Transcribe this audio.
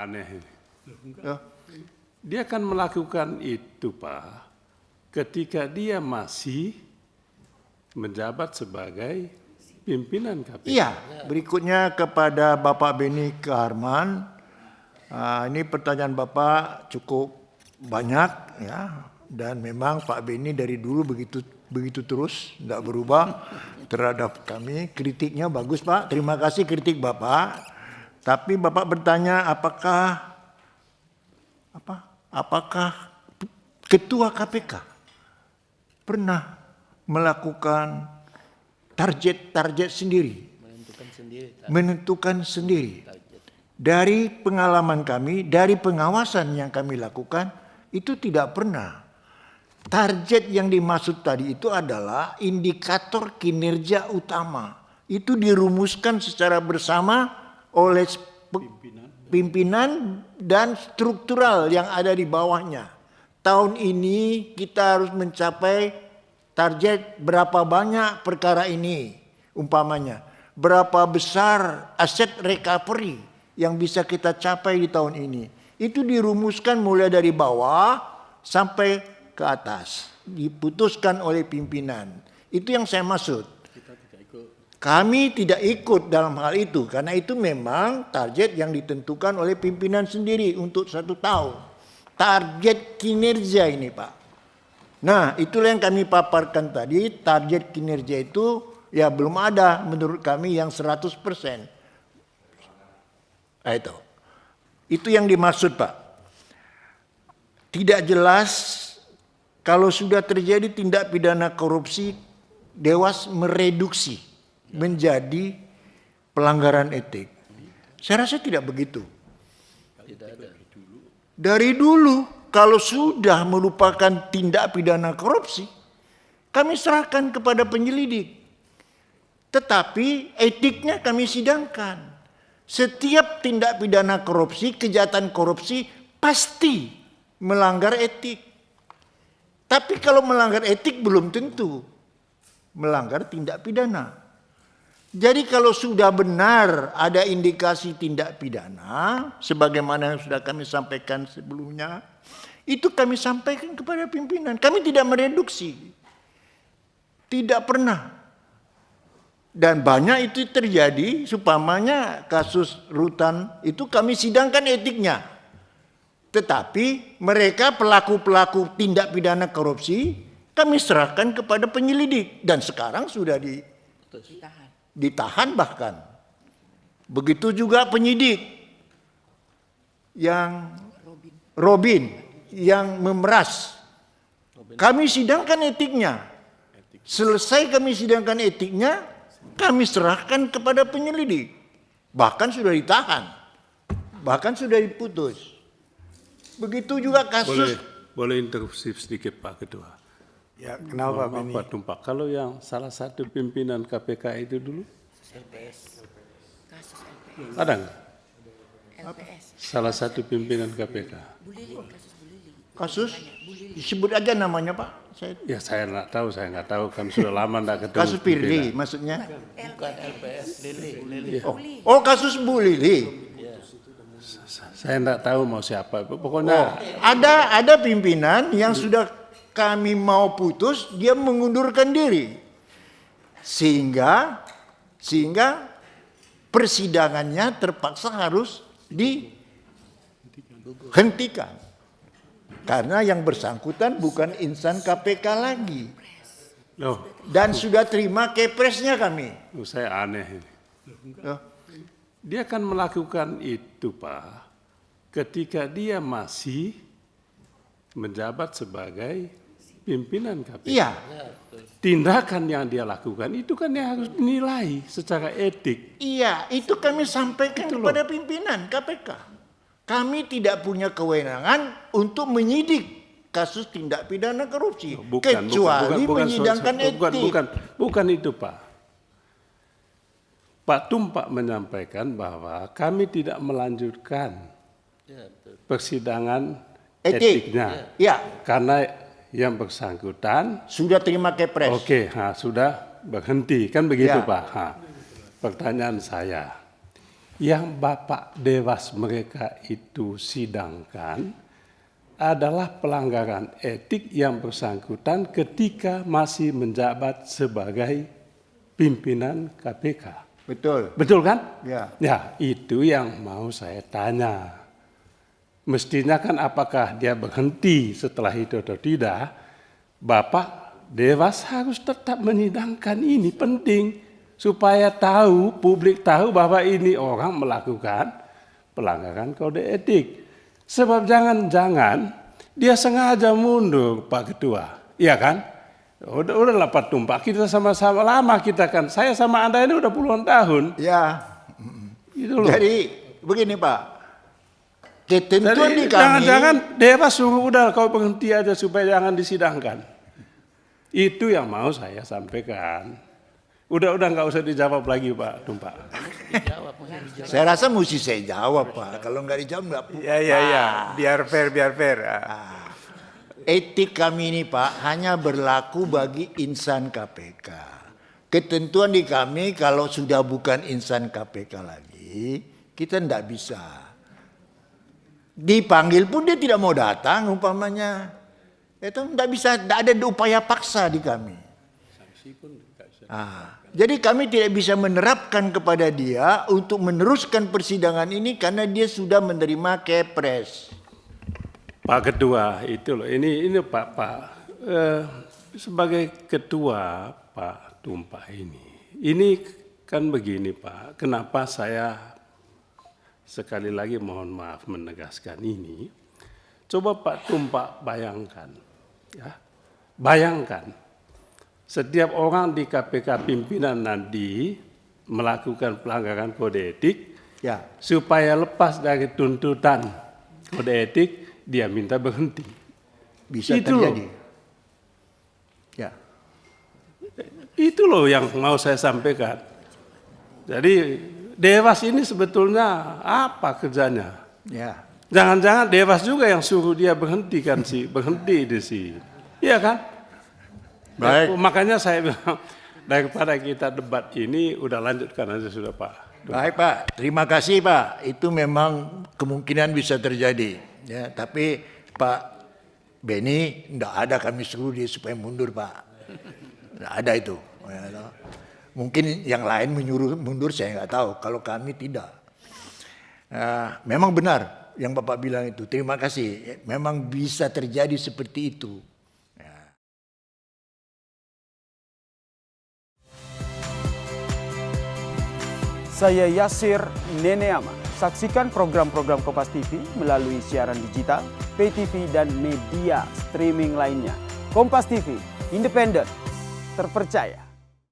aneh ini. Ya. Dia akan melakukan itu, Pak, ketika dia masih menjabat sebagai pimpinan KPK. Iya, berikutnya kepada Bapak Beni Kaharman. Ini pertanyaan Bapak cukup banyak ya, dan memang Pak Beni dari dulu begitu terus, tidak berubah terhadap kami. Kritiknya bagus, Pak. Terima kasih kritik Bapak. Tapi Bapak bertanya apakah Ketua KPK pernah melakukan target sendiri, menentukan sendiri. Dari pengalaman kami, dari pengawasan yang kami lakukan, itu tidak pernah. Target yang dimaksud tadi itu adalah indikator kinerja utama. Itu dirumuskan secara bersama oleh pimpinan dan struktural yang ada di bawahnya. Tahun ini kita harus mencapai target berapa banyak perkara ini, umpamanya. Berapa besar aset recovery yang bisa kita capai di tahun ini. Itu dirumuskan mulai dari bawah sampai ke atas. Diputuskan oleh pimpinan. Itu yang saya maksud. Kami tidak ikut dalam hal itu. Karena itu memang target yang ditentukan oleh pimpinan sendiri untuk 1 tahun. Target kinerja ini, Pak. Nah, itulah yang kami paparkan tadi. Target kinerja itu ya belum ada menurut kami yang 100%. Nah, itu yang dimaksud, Pak. Tidak jelas kalau sudah terjadi tindak pidana korupsi, Dewas mereduksi menjadi pelanggaran etik. Saya rasa tidak begitu. Dari dulu kalau sudah merupakan tindak pidana korupsi, kami serahkan kepada penyelidik. Tetapi etiknya kami sidangkan. Setiap tindak pidana korupsi, kejahatan korupsi pasti melanggar etik. Tapi kalau melanggar etik belum tentu melanggar tindak pidana. Jadi kalau sudah benar ada indikasi tindak pidana, sebagaimana yang sudah kami sampaikan sebelumnya, itu kami sampaikan kepada pimpinan. Kami tidak mereduksi. Tidak pernah. Dan banyak itu terjadi, supamanya kasus Rutan itu kami sidangkan etiknya. Tetapi mereka pelaku-pelaku tindak pidana korupsi kami serahkan kepada penyelidik. Dan sekarang sudah ditahan bahkan. Begitu juga penyidik yang Robin yang memeras. Kami sidangkan etiknya. Selesai kami sidangkan etiknya, kami serahkan kepada penyelidik. Bahkan sudah ditahan. Bahkan sudah diputus. Begitu juga kasus. Boleh interupsi sedikit, Pak Ketua. Ya, kenapa Pak Beni? Pak Tumpak, kalau yang salah satu pimpinan KPK itu dulu, Kasus LPS. ada nggak? LPS. Salah satu pimpinan KPK. Kasus Bu Lili. Kasus disebut aja namanya, Pak. Ya saya nggak tahu kan sudah lama nggak ketemu. Kasus Firly maksudnya. Bukan LPS. Lili. Oh, kasus Bu Lili. Saya nggak tahu mau siapa. Pokoknya Ada pimpinan yang sudah kami mau putus, dia mengundurkan diri. Sehingga persidangannya terpaksa harus dihentikan. Karena yang bersangkutan bukan insan KPK lagi. loh, Dan sudah terima kepresnya kami. saya aneh ini. Loh, Dia akan melakukan itu, Pak, ketika dia masih menjabat sebagai pimpinan KPK. iya, Tindakan yang dia lakukan itu kan yang harus dinilai secara etik. iya, itu kami sampaikan kepada pimpinan KPK. Kami tidak punya kewenangan untuk menyidik kasus tindak pidana korupsi, kecuali menyidangkan etik. Bukan itu, Pak. Pak Tumpak menyampaikan bahwa kami tidak melanjutkan persidangan etiknya. Ya, Karena yang bersangkutan sudah terima kepres. sudah berhenti, kan begitu Ya. Pak. Pertanyaan saya, yang Bapak Dewas mereka itu sidangkan adalah pelanggaran etik yang bersangkutan ketika masih menjabat sebagai pimpinan KPK. Betul. Betul kan? Ya. Ya, itu yang mau saya tanya. Mestinya kan apakah dia berhenti setelah itu atau tidak? Bapak Dewas harus tetap menyidangkan ini, penting. Supaya tahu, publik tahu bahwa ini orang melakukan pelanggaran kode etik. Sebab jangan-jangan dia sengaja mundur, Pak Ketua. Iya kan? Udahlah Pak Tumpak, kita sama-sama lama kita kan. Saya sama Anda ini udah puluhan tahun. Ya. Gitu loh. Jadi begini Pak. Ketentuan Jadi di kami. jangan-jangan Dewas suruh udah kau berhenti aja supaya jangan disidangkan. Itu yang mau saya sampaikan. Udah nggak usah dijawab lagi Pak Tumpak. Dijawab, mesti dijawab. Saya rasa mesti saya jawab Pak. Kalau nggak dijawab nggak. Ya. Biar fair. Etik kami ini Pak hanya berlaku bagi insan KPK. Ketentuan di kami kalau sudah bukan insan KPK lagi, kita tidak bisa. Dipanggil pun dia tidak mau datang umpamanya. Itu tidak bisa, tidak ada upaya paksa di kami. Jadi kami tidak bisa menerapkan kepada dia untuk meneruskan persidangan ini karena dia sudah menerima kepres. Pak Ketua itu loh, ini Pak sebagai Ketua Pak Tumpak ini kan begini Pak, kenapa saya sekali lagi mohon maaf menegaskan ini, coba Pak Tumpak bayangkan, ya, bayangkan setiap orang di KPK pimpinan nanti melakukan pelanggaran kode etik, Ya, supaya lepas dari tuntutan kode etik, dia minta berhenti. bisa Itu terjadi. loh. Ya. Itu loh yang mau saya sampaikan. Jadi Dewas ini sebetulnya apa kerjanya? Ya. Jangan-jangan Dewas juga yang suruh dia berhenti kan sih, berhenti di sini. Iya kan? Baik. Ya, makanya saya bilang daripada kita debat ini udah lanjutkan aja sudah Pak. Baik Pak, terima kasih Pak. Itu memang kemungkinan bisa terjadi. Ya, tapi Pak Beni tidak ada kami suruh dia supaya mundur Pak. Tidak ada itu. Ya, mungkin yang lain menyuruh mundur saya nggak tahu. Kalau kami tidak. Memang benar yang Bapak bilang itu. Terima kasih. Memang bisa terjadi seperti itu. Saya Yasir Neneama. Saksikan program-program Kompas TV melalui siaran digital, pay TV, dan media streaming lainnya. Kompas TV, independen, terpercaya.